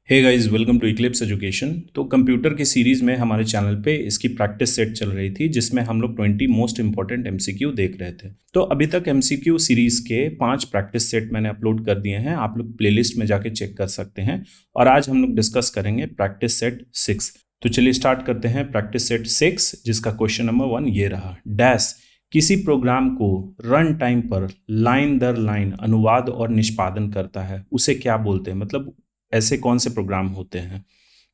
Hey guys, welcome to eclipse education. तो computer की series में हमारे चैनल पे इसकी प्रैक्टिस सेट चल रही थी, जिसमें हम लोग 20 मोस्ट इंपॉर्टेंट एमसीक्यू देख रहे थे। तो अभी तक एमसीक्यू सीरीज़ के 5 प्रैक्टिस सेट मैंने अपलोड कर दिए हैं, आप लोग प्लेलिस्ट में जाके चेक कर सकते हैं। और आज हम लोग डिस्कस करेंगे प्रैक्टिस सेट 6। तो चलिए स्टार्ट करते हैं प्रैक्टिस सेट 6, जिसका क्वेश्चन नंबर 1 ये रहा। डैश किसी प्रोग्राम को रन टाइम पर लाइन दर लाइन अनुवाद और निष्पादन करता है, उसे क्या बोलते हैं? मतलब ऐसे कौन से प्रोग्राम होते हैं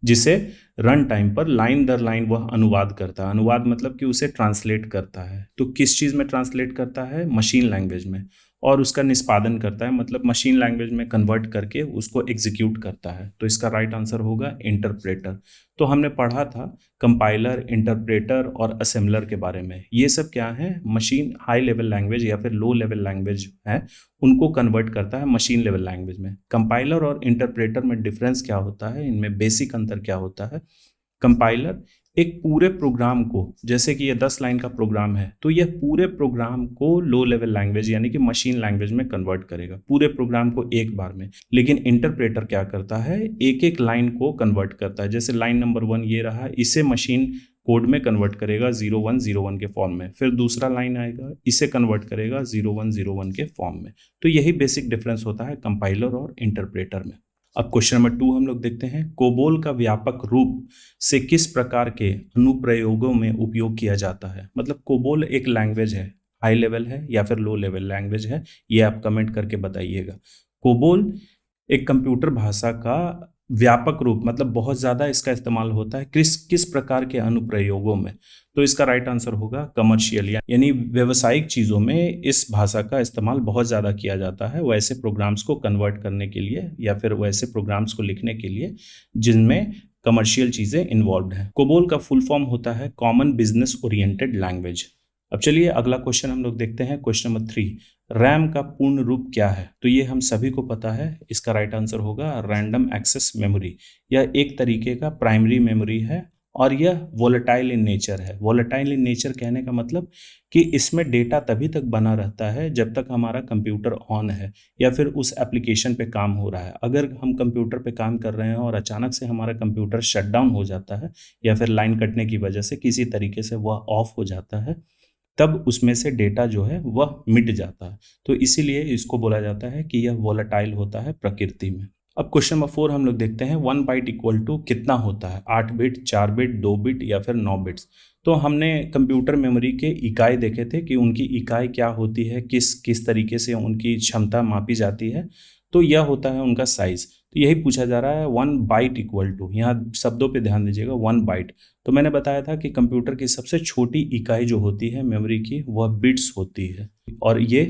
जिसे रन टाइम पर लाइन दर लाइन वह अनुवाद करता है? अनुवाद मतलब कि उसे ट्रांसलेट करता है। तो किस चीज़ में ट्रांसलेट करता है? मशीन लैंग्वेज में। और उसका निष्पादन करता है, मतलब मशीन लैंग्वेज में कन्वर्ट करके उसको एग्जीक्यूट करता है। तो इसका राइट आंसर होगा इंटरप्रेटर। तो हमने पढ़ा था कंपाइलर, इंटरप्रेटर और असेंबलर के बारे में। ये सब क्या है? मशीन हाई लेवल लैंग्वेज या फिर लो लेवल लैंग्वेज है, उनको कन्वर्ट करता है मशीन लेवल लैंग्वेज में। कंपाइलर और इंटरप्रेटर में डिफरेंस क्या होता है, इनमें बेसिक अंतर क्या होता है? कंपाइलर एक पूरे प्रोग्राम को, जैसे कि ये 10 लाइन का प्रोग्राम है, तो यह पूरे प्रोग्राम को लो लेवल लैंग्वेज यानी कि मशीन लैंग्वेज में कन्वर्ट करेगा, पूरे प्रोग्राम को एक बार में। लेकिन इंटरप्रेटर क्या करता है? एक एक लाइन को कन्वर्ट करता है। जैसे लाइन नंबर 1 ये रहा, इसे मशीन कोड में कन्वर्ट करेगा 0101 के फॉर्म में। फिर दूसरा लाइन आएगा, इसे कन्वर्ट करेगा 0101 के फॉर्म में। तो यही बेसिक डिफरेंस होता है कंपाइलर और इंटरप्रेटर में। अब क्वेश्चन नंबर 2 हम लोग देखते हैं। कोबोल का व्यापक रूप से किस प्रकार के अनुप्रयोगों में उपयोग किया जाता है? मतलब कोबोल एक लैंग्वेज है, हाई लेवल है या फिर लो लेवल लैंग्वेज है, ये आप कमेंट करके बताइएगा। कोबोल एक कंप्यूटर भाषा का व्यापक रूप, मतलब बहुत ज़्यादा इसका इस्तेमाल होता है किस किस प्रकार के अनुप्रयोगों में? तो इसका राइट आंसर होगा कमर्शियल, यानी व्यवसायिक चीज़ों में इस भाषा का इस्तेमाल बहुत ज़्यादा किया जाता है, वैसे प्रोग्राम्स को कन्वर्ट करने के लिए या फिर वैसे प्रोग्राम्स को लिखने के लिए जिनमें कमर्शियल चीज़ें इन्वॉल्व हैं। कोबोल का फुल फॉर्म होता है कॉमन बिजनेस ओरिएंटेड लैंग्वेज। अब चलिए अगला क्वेश्चन हम लोग देखते हैं, क्वेश्चन नंबर 3। रैम का पूर्ण रूप क्या है? तो ये हम सभी को पता है, इसका राइट आंसर होगा रैंडम एक्सेस मेमोरी। यह एक तरीके का प्राइमरी मेमोरी है और यह वोलेटाइल इन नेचर है। वोलेटाइल इन नेचर कहने का मतलब कि इसमें डेटा तभी तक बना रहता है जब तक हमारा कंप्यूटर ऑन है या फिर उस एप्लीकेशन पे काम हो रहा है। अगर हम कंप्यूटर पे काम कर रहे हैं और अचानक से हमारा कंप्यूटर शट डाउन हो जाता है या फिर लाइन कटने की वजह से किसी तरीके से वह ऑफ हो जाता है, तब उसमें से डेटा जो है वह मिट जाता है। तो इसीलिए इसको बोला जाता है कि यह वोलेटाइल होता है प्रकृति में। अब क्वेश्चन नंबर 4 हम लोग देखते हैं। 1 बाइट इक्वल टू कितना होता है? 8 बिट, 4 बिट, 2 बिट या फिर 9 बिट्स? तो हमने कंप्यूटर मेमोरी के इकाई देखे थे कि उनकी इकाई क्या होती है, किस किस तरीके से उनकी क्षमता मापी जाती है। तो यह होता है उनका साइज। तो यही पूछा जा रहा है 1 बाइट इक्वल टू, यहाँ शब्दों पे ध्यान दीजिएगा, 1 बाइट। तो मैंने बताया था कि कंप्यूटर की सबसे छोटी इकाई जो होती है मेमोरी की, वह बिट्स होती है। और ये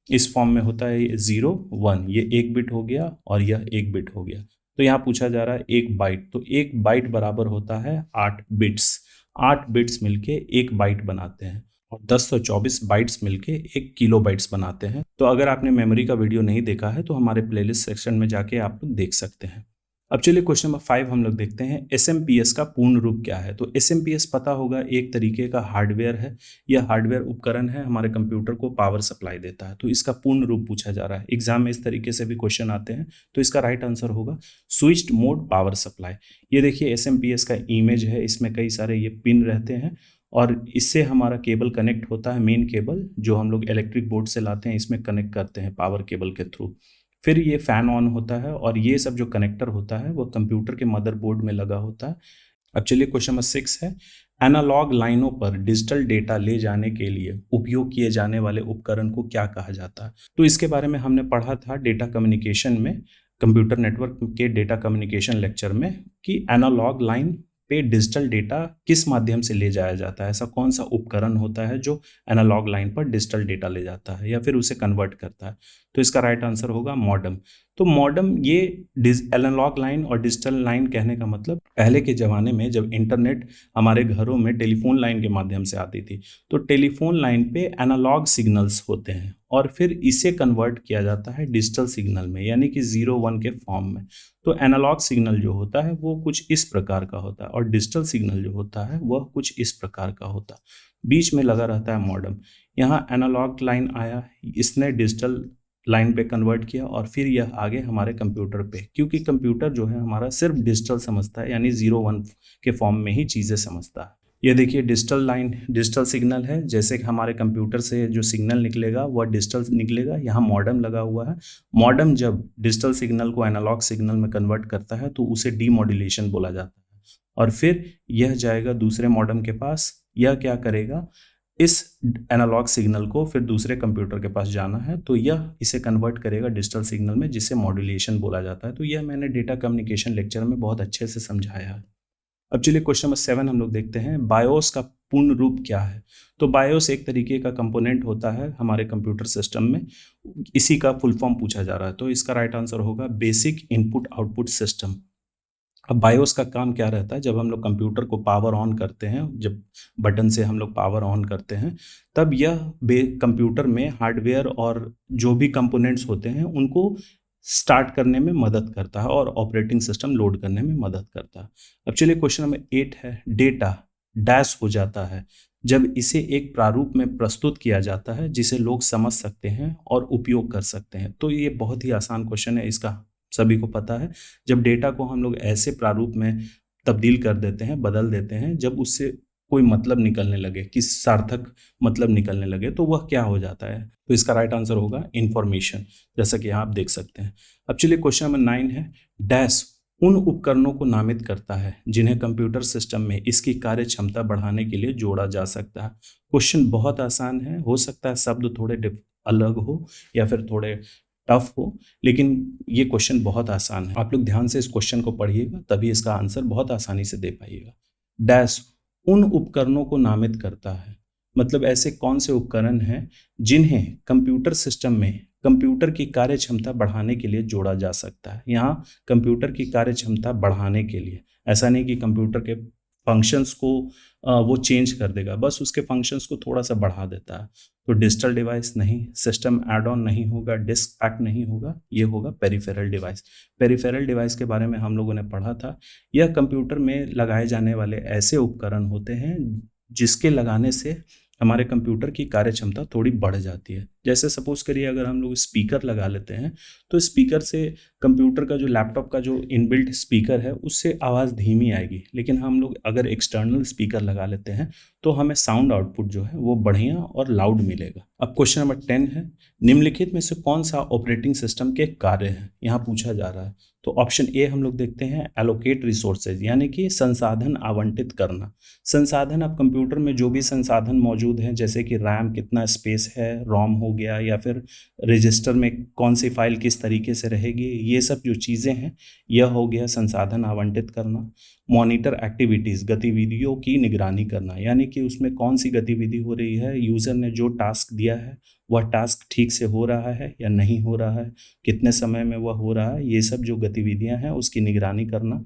इस फॉर्म में होता है 0 1, ये 1 बिट हो गया और यह 1 बिट हो गया। तो यहाँ पूछा जा रहा है 1 बाइट, तो 1 बाइट बराबर होता है 8 बिट्स। 8 बिट्स मिलके 1 बाइट बनाते हैं और 1024 बाइट्स मिलके 1 किलो बाइट्स बनाते हैं। तो अगर आपने मेमोरी का वीडियो नहीं देखा है तो हमारे प्लेलिस्ट सेक्शन में जाके आप लोग देख सकते हैं। अब चलिए क्वेश्चन नंबर 5 हम लोग देखते हैं। एसएमपीएस का पूर्ण रूप क्या है? तो एसएमपीएस पता होगा, एक तरीके का हार्डवेयर है। यह हार्डवेयर उपकरण है, हमारे कंप्यूटर को पावर सप्लाई देता है। तो इसका पूर्ण रूप पूछा जा रहा है, एग्जाम में इस तरीके से भी क्वेश्चन आते हैं। तो इसका राइट आंसर होगा स्विच्ड मोड पावर सप्लाई। ये देखिए एसएमपीएस का इमेज है, इसमें कई सारे ये पिन रहते हैं और इससे हमारा केबल कनेक्ट होता है, मेन केबल जो हम लोग इलेक्ट्रिक बोर्ड से लाते हैं, इसमें कनेक्ट करते हैं पावर केबल के थ्रू। फिर ये फैन ऑन होता है और ये सब जो कनेक्टर होता है वो कंप्यूटर के मदरबोर्ड में लगा होता है। अब चलिए क्वेश्चन नंबर 6 है। एनालॉग लाइनों पर डिजिटल डेटा ले जाने के लिए उपयोग किए जाने वाले उपकरण को क्या कहा जाता है? तो इसके बारे में हमने पढ़ा था डेटा कम्युनिकेशन में, कंप्यूटर नेटवर्क के डेटा कम्युनिकेशन लेक्चर में, कि एनालॉग लाइन पे डिजिटल डेटा किस माध्यम से ले जाया जाता है। ऐसा कौन सा उपकरण होता है जो एनालॉग लाइन पर डिजिटल डेटा ले जाता है या फिर उसे कन्वर्ट करता है? तो इसका राइट आंसर होगा मॉडेम। तो मॉडेम ये एनालॉग लाइन और डिजिटल लाइन कहने का मतलब, पहले के ज़माने में जब इंटरनेट हमारे घरों में टेलीफोन लाइन के माध्यम से आती थी, तो टेलीफोन लाइन पे एनालॉग सिग्नल्स होते हैं और फिर इसे कन्वर्ट किया जाता है डिजिटल सिग्नल में, यानी कि 0 1 के फॉर्म में। तो एनालॉग सिग्नल जो होता है वो कुछ इस प्रकार का होता है और डिजिटल सिग्नल जो होता है वह कुछ इस प्रकार का होता है। बीच में लगा रहता है मॉडेम। यहाँ एनालॉग लाइन आया, इसने डिजिटल लाइन पे कन्वर्ट किया और फिर यह आगे हमारे कंप्यूटर पे, क्योंकि कंप्यूटर जो है हमारा सिर्फ डिजिटल समझता है, यानी 0 1 के फॉर्म में ही चीज़ें समझता है। ये देखिए डिजिटल लाइन, डिजिटल सिग्नल है, जैसे कि हमारे कंप्यूटर से जो सिग्नल निकलेगा वह डिजिटल निकलेगा। यहाँ मॉडेम लगा हुआ है। मॉडेम जब डिजिटल सिग्नल को एनालॉग सिग्नल में कन्वर्ट करता है तो उसे डीमॉड्यूलेशन बोला जाता है, और फिर यह जाएगा दूसरे मॉडेम के पास। यह क्या करेगा, इस एनालॉग सिग्नल को फिर दूसरे कंप्यूटर के पास जाना है तो यह इसे कन्वर्ट करेगा डिजिटल सिग्नल में, जिसे मॉड्यूलेशन बोला जाता है। तो यह मैंने डेटा कम्युनिकेशन लेक्चर में बहुत अच्छे से समझाया है। अब चलिए क्वेश्चन नंबर 7 हम लोग देखते हैं, बायोस का पूर्ण रूप क्या है। तो बायोस एक तरीके का कंपोनेंट होता है हमारे कंप्यूटर सिस्टम में, इसी का फुल फॉर्म पूछा जा रहा है। तो इसका राइट आंसर होगा बेसिक इनपुट आउटपुट सिस्टम। अब बायोस का काम क्या रहता है, जब हम लोग कंप्यूटर को पावर ऑन करते हैं, जब बटन से हम लोग पावर ऑन करते हैं, तब यह कंप्यूटर में हार्डवेयर और जो भी कंपोनेंट्स होते हैं उनको स्टार्ट करने में मदद करता है और ऑपरेटिंग सिस्टम लोड करने में मदद करता है। अब चलिए क्वेश्चन नंबर 8 है, डेटा डैश हो जाता है जब इसे एक प्रारूप में प्रस्तुत किया जाता है जिसे लोग समझ सकते हैं और उपयोग कर सकते हैं। तो ये बहुत ही आसान क्वेश्चन है, इसका सभी को पता है। जब डेटा को हम लोग ऐसे प्रारूप में तब्दील कर देते हैं, बदल देते हैं, जब उससे कोई मतलब निकलने लगे, किस सार्थक मतलब निकलने लगे, तो वह क्या हो जाता है। तो इसका राइट आंसर होगा इंफॉर्मेशन, जैसा कि यहाँ आप देख सकते हैं। अब चलिए क्वेश्चन नंबर 9 है, डैश उन उपकरणों को नामित करता है जिन्हें कंप्यूटर सिस्टम में इसकी कार्य क्षमता बढ़ाने के लिए जोड़ा जा सकता है। क्वेश्चन बहुत आसान है, हो सकता है शब्द थोड़े अलग हो या फिर थोड़े टफ हो, लेकिन ये क्वेश्चन बहुत आसान है। आप लोग ध्यान से इस क्वेश्चन को पढ़िएगा, तभी इसका आंसर बहुत आसानी से दे पाइएगा। डैश उन उपकरणों को नामित करता है, मतलब ऐसे कौन से उपकरण हैं जिन्हें कंप्यूटर सिस्टम में कंप्यूटर की कार्य क्षमता बढ़ाने के लिए जोड़ा जा सकता है। यहाँ कंप्यूटर की कार्य क्षमता बढ़ाने के लिए, ऐसा नहीं कि कंप्यूटर के फंक्शंस को वो चेंज कर देगा, बस उसके फंक्शंस को थोड़ा सा बढ़ा देता है। तो डिजिटल डिवाइस नहीं, सिस्टम एड ऑन नहीं होगा, डिस्क पैक नहीं होगा, ये होगा पेरिफेरल डिवाइस। पेरिफेरल डिवाइस के बारे में हम लोगों ने पढ़ा था। यह कंप्यूटर में लगाए जाने वाले ऐसे उपकरण होते हैं जिसके लगाने से हमारे कंप्यूटर की कार्य क्षमता थोड़ी बढ़ जाती है। जैसे सपोज करिए अगर हम लोग स्पीकर लगा लेते हैं, तो स्पीकर से कंप्यूटर का जो लैपटॉप का जो इनबिल्ट स्पीकर है उससे आवाज़ धीमी आएगी, लेकिन हम लोग अगर एक्सटर्नल स्पीकर लगा लेते हैं तो हमें साउंड आउटपुट जो है वो बढ़िया और लाउड मिलेगा। अब क्वेश्चन नंबर 10 है, निम्नलिखित में से कौन सा ऑपरेटिंग सिस्टम के कार्य है, यहाँ पूछा जा रहा है। तो ऑप्शन ए हम लोग देखते हैं, एलोकेट रिसोर्सेज, यानी कि संसाधन आवंटित करना। संसाधन, अब कंप्यूटर में जो भी संसाधन मौजूद हैं, जैसे कि रैम कितना स्पेस है, रोम हो गया, या फिर रजिस्टर में कौन सी फाइल किस तरीके से रहेगी, ये सब जो चीज़ें हैं यह हो गया संसाधन आवंटित करना। मॉनिटर एक्टिविटीज़, गतिविधियों की निगरानी करना, यानी कि उसमें कौन सी गतिविधि हो रही है, यूज़र ने जो टास्क दिया है वह टास्क ठीक से हो रहा है या नहीं हो रहा है, कितने समय में वह हो रहा है, ये सब जो गतिविधियां हैं उसकी निगरानी करना।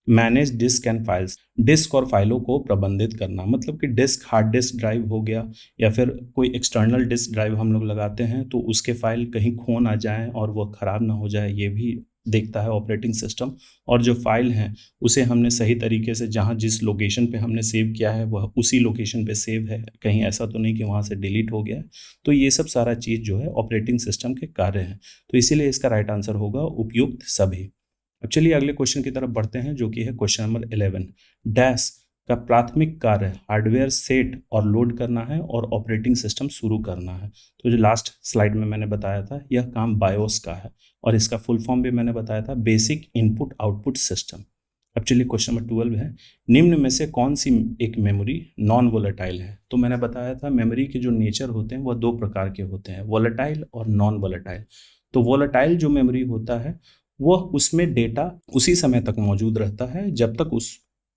Manage disk and files, disk और फाइलों को प्रबंधित करना, मतलब कि डिस्क हार्ड डिस्क ड्राइव हो गया या फिर कोई एक्सटर्नल डिस्क ड्राइव हम लोग लगाते हैं तो उसके फाइल कहीं खो ना जाए और वह ख़राब ना हो जाए, ये भी देखता है ऑपरेटिंग सिस्टम। और जो फाइल हैं उसे हमने सही तरीके से जहाँ जिस लोकेशन पे हमने सेव किया है वह उसी लोकेशन पे सेव है, कहीं ऐसा तो नहीं कि वहाँ से डिलीट हो गया है। तो ये सब सारा चीज़ जो है ऑपरेटिंग सिस्टम के कार्य हैं, तो इसीलिए इसका राइट आंसर होगा उपयुक्त सभी। अब चलिए अगले क्वेश्चन की तरफ बढ़ते हैं, जो कि है क्वेश्चन नंबर 11। डैश का प्राथमिक कार्य हार्डवेयर सेट और लोड करना है और ऑपरेटिंग सिस्टम शुरू करना है। तो जो लास्ट स्लाइड में मैंने बताया था यह काम बायोस का है, और इसका फुल फॉर्म भी मैंने बताया था, बेसिक इनपुट आउटपुट सिस्टम। अब चलिए क्वेश्चन नंबर 12 है, निम्न में से कौन सी एक मेमोरी नॉन वोलेटाइल है। तो मैंने बताया था मेमोरी के जो नेचर होते हैं वह दो प्रकार के होते हैं, वोलेटाइल और नॉन वोलेटाइल। तो वोलेटाइल जो मेमोरी होता है वह उसमें डेटा उसी समय तक मौजूद रहता है जब तक उस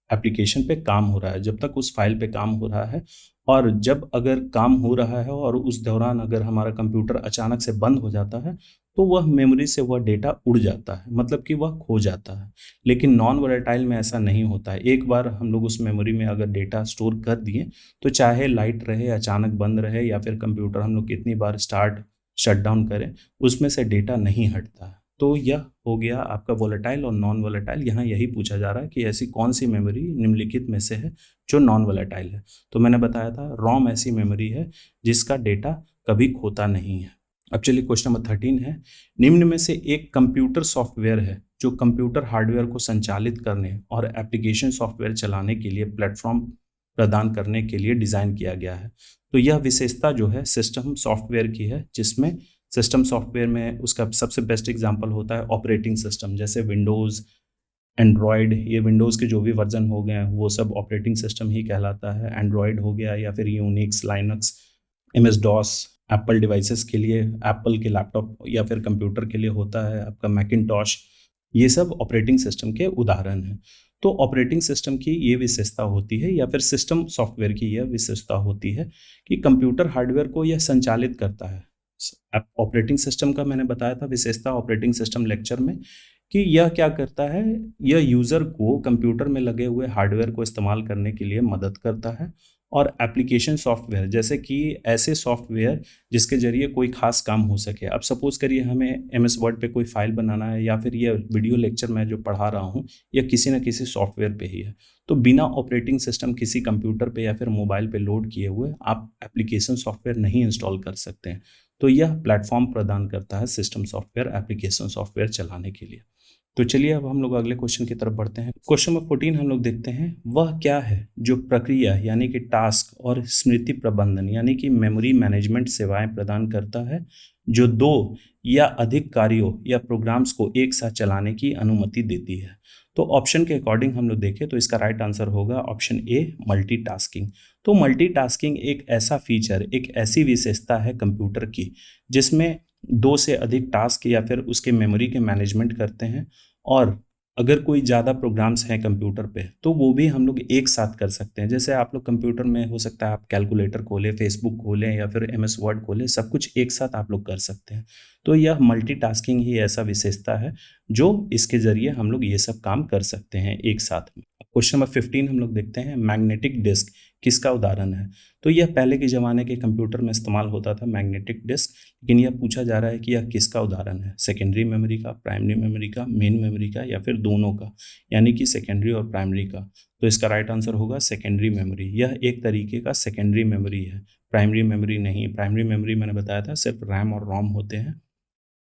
एप्लीकेशन पे काम हो रहा है, जब तक उस फाइल पे काम हो रहा है। और जब अगर काम हो रहा है और उस दौरान अगर हमारा कंप्यूटर अचानक से बंद हो जाता है तो वह मेमोरी से वह डेटा उड़ जाता है, मतलब कि वह खो जाता है। लेकिन नॉन वोलेटाइल में ऐसा नहीं होता है। एक बार हम लोग उस मेमोरी में अगर डेटा स्टोर कर दिए तो चाहे लाइट रहे, अचानक बंद रहे, या फिर कंप्यूटर हम लोग कितनी बार स्टार्ट शट डाउन करें, उसमें से डेटा नहीं हटता है। तो यह हो गया आपका वोलेटाइल और नॉन वोलेटाइल। यहाँ यही पूछा जा रहा है कि ऐसी कौन सी मेमोरी निम्नलिखित में से है जो नॉन वोलेटाइल है। तो मैंने बताया था रोम ऐसी मेमोरी है जिसका डेटा कभी खोता नहीं है। अब चलिए क्वेश्चन नंबर 13 है, निम्न में से एक कंप्यूटर सॉफ्टवेयर है जो कंप्यूटर हार्डवेयर को संचालित करने और एप्लीकेशन सॉफ्टवेयर चलाने के लिए प्लेटफॉर्म प्रदान करने के लिए डिज़ाइन किया गया है। तो यह विशेषता जो है सिस्टम सॉफ्टवेयर की है, जिसमें सिस्टम सॉफ्टवेयर में उसका सबसे बेस्ट एग्जांपल होता है ऑपरेटिंग सिस्टम, जैसे विंडोज़, एंड्रॉयड, ये विंडोज़ के जो भी वर्जन हो गए हैं वो सब ऑपरेटिंग सिस्टम ही कहलाता है। एंड्रॉयड हो गया या फिर Unix, Linux, MS DOS, Apple devices के लिए, एप्पल के लैपटॉप या फिर कंप्यूटर के लिए होता है आपका मैकिनटॉश। ये सब ऑपरेटिंग सिस्टम के उदाहरण हैं। तो ऑपरेटिंग सिस्टम की ये विशेषता होती है या फिर सिस्टम सॉफ्टवेयर की यह विशेषता होती है कि कंप्यूटर हार्डवेयर को यह संचालित करता है। ऑपरेटिंग सिस्टम का मैंने बताया था विशेषता ऑपरेटिंग सिस्टम लेक्चर में, कि यह क्या करता है, यह यूज़र को कंप्यूटर में लगे हुए हार्डवेयर को इस्तेमाल करने के लिए मदद करता है। और एप्लीकेशन सॉफ्टवेयर, जैसे कि ऐसे सॉफ्टवेयर जिसके ज़रिए कोई ख़ास काम हो सके। अब सपोज़ करिए हमें एमएस वर्ड पे कोई फ़ाइल बनाना है, या फिर ये वीडियो लेक्चर मैं जो पढ़ा रहा हूँ यह किसी न किसी सॉफ्टवेयर पे ही है। तो बिना ऑपरेटिंग सिस्टम किसी कंप्यूटर पे या फिर मोबाइल पे लोड किए हुए आप एप्लीकेशन सॉफ्टवेयर नहीं इंस्टॉल कर सकते हैं। तो यह प्लेटफॉर्म प्रदान करता है सिस्टम सॉफ्टवेयर एप्लीकेशन सॉफ्टवेयर चलाने के लिए। तो चलिए अब हम लोग अगले क्वेश्चन की तरफ बढ़ते हैं। क्वेश्चन नंबर 14 हम लोग देखते हैं, वह क्या है जो प्रक्रिया यानी कि टास्क और स्मृति प्रबंधन यानी कि मेमोरी मैनेजमेंट सेवाएं प्रदान करता है, जो दो या अधिक कार्यों या प्रोग्राम्स को एक साथ चलाने की अनुमति देती है। तो ऑप्शन के अकॉर्डिंग हम लोग देखें तो इसका राइट आंसर होगा ऑप्शन ए, मल्टीटास्किंग। तो मल्टीटास्किंग एक ऐसा फीचर, एक ऐसी विशेषता है कंप्यूटर की जिसमें दो से अधिक टास्क या फिर उसके मेमोरी के मैनेजमेंट करते हैं। और अगर कोई ज़्यादा प्रोग्राम्स हैं कंप्यूटर पे तो वो भी हम लोग एक साथ कर सकते हैं। जैसे आप लोग कंप्यूटर में हो सकता है आप कैलकुलेटर खोलें, फेसबुक खोलें या फिर एमएस वर्ड खोलें, सब कुछ एक साथ आप लोग कर सकते हैं। तो यह मल्टीटास्किंग ही ऐसा विशेषता है जो इसके ज़रिए हम लोग ये सब काम कर सकते हैं एक साथ में। क्वेश्चन नंबर 15 हम लोग देखते हैं, मैग्नेटिक डिस्क किसका उदाहरण है। तो यह पहले के ज़माने के कंप्यूटर में इस्तेमाल होता था मैग्नेटिक डिस्क, लेकिन यह पूछा जा रहा है कि यह किसका उदाहरण है, सेकेंडरी मेमोरी का, प्राइमरी मेमोरी का, मेन मेमोरी का, या फिर दोनों का, यानी कि सेकेंडरी और प्राइमरी का। तो इसका राइट आंसर होगा सेकेंडरी मेमोरी। यह एक तरीके का सेकेंडरी मेमोरी है, प्राइमरी मेमोरी नहीं। प्राइमरी मेमोरी मैंने बताया था सिर्फ रैम और रोम होते हैं,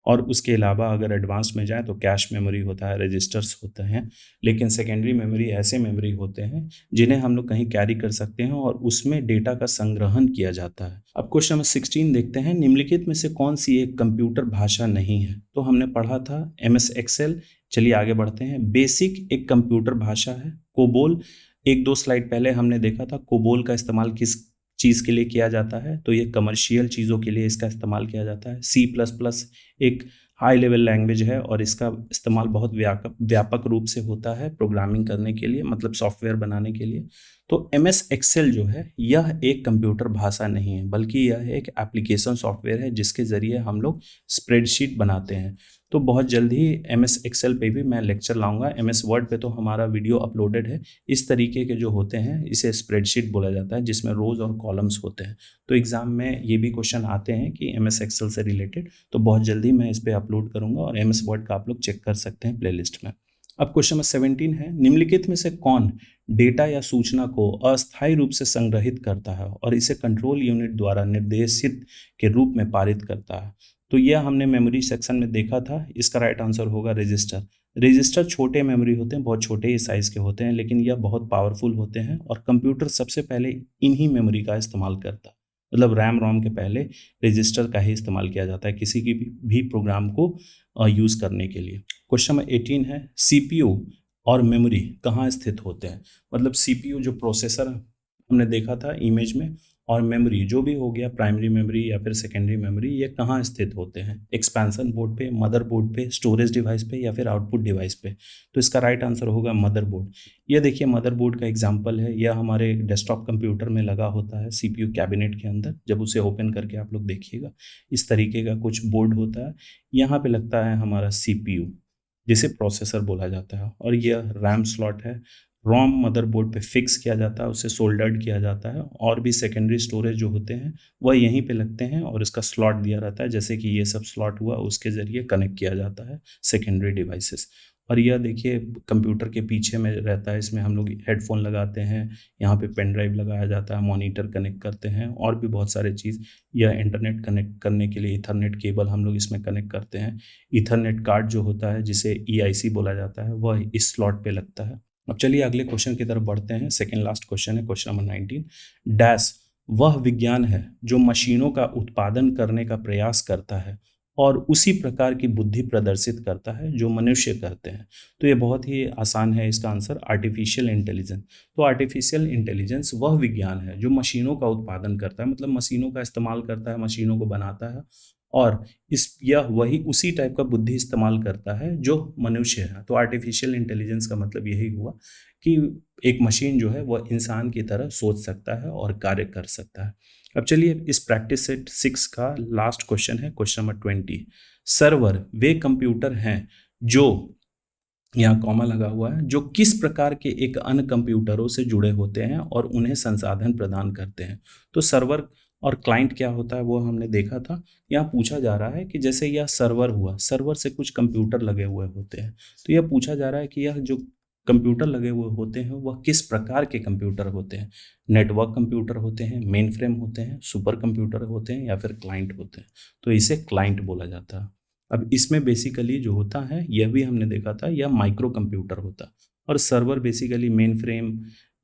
और उसके अलावा अगर एडवांस में जाए तो कैश मेमोरी होता है, रजिस्टर्स होते हैं। लेकिन सेकेंडरी मेमोरी ऐसे मेमोरी होते हैं जिन्हें हम लोग कहीं कैरी कर सकते हैं और उसमें डेटा का संग्रहण किया जाता है। अब क्वेश्चन नंबर 16 देखते हैं, निम्नलिखित में से कौन सी एक कंप्यूटर भाषा नहीं है। तो हमने पढ़ा था एमएस एक्सेल। चलिए आगे बढ़ते हैं। बेसिक एक कंप्यूटर भाषा है। कोबोल, एक दो स्लाइड पहले हमने देखा था कोबोल का इस्तेमाल किस चीज़ के लिए किया जाता है, तो ये कमर्शियल चीज़ों के लिए इसका इस्तेमाल किया जाता है। सी प्लस प्लस एक हाई लेवल लैंग्वेज है और इसका इस्तेमाल बहुत व्यापक रूप से होता है प्रोग्रामिंग करने के लिए, मतलब सॉफ्टवेयर बनाने के लिए। तो एम एस एक्सेल जो है यह एक कंप्यूटर भाषा नहीं है, बल्कि यह एक एप्लीकेशन सॉफ्टवेयर है जिसके ज़रिए हम लोग स्प्रेडशीट बनाते हैं। तो बहुत जल्द ही एम एस एक्सेल पे भी मैं लेक्चर लाऊंगा। एम एस वर्ड पे तो हमारा वीडियो अपलोडेड है। इस तरीके के जो होते हैं इसे स्प्रेडशीट बोला जाता है, जिसमें रोज और कॉलम्स होते हैं। तो एग्जाम में ये भी क्वेश्चन आते हैं कि एम एस एक्सेल से रिलेटेड, तो बहुत जल्दी मैं इस पर अपलोड करूंगा और एम एस वर्ड का आप लोग चेक कर सकते हैं प्लेलिस्ट में। अब क्वेश्चन नंबर 17 है, निम्नलिखित में से कौन डेटा या सूचना को अस्थायी रूप से संग्रहित करता है और इसे कंट्रोल यूनिट द्वारा निर्देशित के रूप में पारित करता है। तो यह हमने मेमोरी सेक्शन में देखा था। इसका राइट आंसर होगा रजिस्टर। रजिस्टर छोटे मेमोरी होते हैं, बहुत छोटे ही साइज़ के होते हैं, लेकिन यह बहुत पावरफुल होते हैं और कंप्यूटर सबसे पहले इन्हीं मेमोरी का इस्तेमाल करता है। मतलब रैम रोम के पहले रजिस्टर का ही इस्तेमाल किया जाता है किसी की भी प्रोग्राम को यूज़ करने के लिए। क्वेश्चन नंबर 18 है, सीपीयू और मेमोरी कहाँ स्थित होते हैं। मतलब सीपीयू जो प्रोसेसर हमने देखा था इमेज में, और मेमोरी जो भी हो गया प्राइमरी मेमोरी या फिर सेकेंडरी मेमोरी, ये कहाँ स्थित होते हैं, एक्सपेंशन बोर्ड पे, मदरबोर्ड पे, स्टोरेज डिवाइस पे या फिर आउटपुट डिवाइस पे। तो इसका राइट आंसर होगा मदरबोर्ड। ये देखिए मदरबोर्ड का एग्जांपल है, यह हमारे डेस्कटॉप कंप्यूटर में लगा होता है सीपीयू कैबिनेट के अंदर। जब उसे ओपन करके आप लोग देखिएगा इस तरीके का कुछ बोर्ड होता है, यहाँ पे लगता है हमारा सीपीयू जिसे प्रोसेसर बोला जाता है, और यह रैम स्लॉट है। रोम मदरबोर्ड पे फिक्स किया जाता है, उसे सोल्डर्ड किया जाता है, और भी सेकेंडरी स्टोरेज जो होते हैं वह यहीं पे लगते हैं और इसका स्लॉट दिया रहता है, जैसे कि ये सब स्लॉट हुआ उसके ज़रिए कनेक्ट किया जाता है सेकेंडरी डिवाइसेस। और यह देखिए कंप्यूटर के पीछे में रहता है, इसमें हम लोग हेडफोन लगाते हैं, यहाँ पे पेन ड्राइव लगाया जाता है, मॉनिटर कनेक्ट करते हैं और भी बहुत सारे चीज़। यह इंटरनेट कनेक्ट करने के लिए ईथरनेट केबल हम लोग इसमें कनेक्ट करते हैं। ईथरनेट कार्ड जो होता है जिसे EIC बोला जाता है वह इस स्लॉट पे लगता है। अब चलिए अगले क्वेश्चन की तरफ बढ़ते हैं। सेकेंड लास्ट क्वेश्चन है, क्वेश्चन नंबर 19। डैश वह विज्ञान है जो मशीनों का उत्पादन करने का प्रयास करता है और उसी प्रकार की बुद्धि प्रदर्शित करता है जो मनुष्य करते हैं। तो ये बहुत ही आसान है, इसका आंसर आर्टिफिशियल इंटेलिजेंस। तो आर्टिफिशियल इंटेलिजेंस वह विज्ञान है जो मशीनों का उत्पादन करता है, मतलब मशीनों का इस्तेमाल करता है, मशीनों को बनाता है और यह वही उसी टाइप का बुद्धि इस्तेमाल करता है जो मनुष्य है। तो आर्टिफिशियल इंटेलिजेंस का मतलब यही हुआ कि एक मशीन जो है वह इंसान की तरह सोच सकता है और कार्य कर सकता है। अब चलिए इस प्रैक्टिस सेट 6 का लास्ट क्वेश्चन है, क्वेश्चन नंबर 20। सर्वर वे कंप्यूटर हैं जो, यहाँ कॉमा लगा हुआ है, जो किस प्रकार के एक अन्य कंप्यूटरों से जुड़े होते हैं और उन्हें संसाधन प्रदान करते हैं। तो सर्वर और क्लाइंट क्या होता है वो हमने देखा था। यहाँ पूछा जा रहा है कि जैसे यह सर्वर हुआ, सर्वर से कुछ कंप्यूटर लगे हुए होते हैं, तो यह पूछा जा रहा है कि यह जो कंप्यूटर लगे हुए होते हैं वह किस प्रकार के कंप्यूटर होते हैं। नेटवर्क कंप्यूटर होते हैं, मेन फ्रेम होते हैं, सुपर कंप्यूटर होते हैं या फिर क्लाइंट होते हैं। तो इसे क्लाइंट बोला जाता है। अब इसमें बेसिकली जो होता है यह भी हमने देखा था, यह माइक्रो कंप्यूटर होता, और server basically main frame,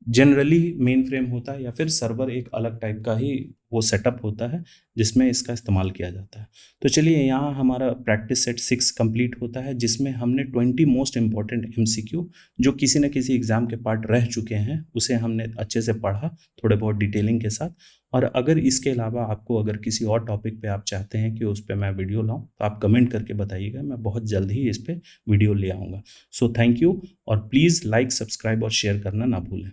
generally main frame होता है या फिर सर्वर एक अलग टाइप का ही वो सेटअप होता है जिसमें इसका इस्तेमाल किया जाता है। तो चलिए यहाँ हमारा प्रैक्टिस सेट 6 कंप्लीट होता है, जिसमें हमने 20 मोस्ट इंपॉर्टेंट MCQ जो किसी न किसी एग्जाम के पार्ट रह चुके हैं उसे हमने अच्छे से पढ़ा, थोड़े बहुत डिटेलिंग के साथ। और अगर इसके अलावा आपको अगर किसी और टॉपिक पे आप चाहते हैं कि उस पर मैं वीडियो लाऊं तो आप कमेंट करके बताइएगा, मैं बहुत जल्द ही इस पर वीडियो ले आऊँगा। सो थैंक यू, और प्लीज़ लाइक, सब्सक्राइब और शेयर करना ना भूलें।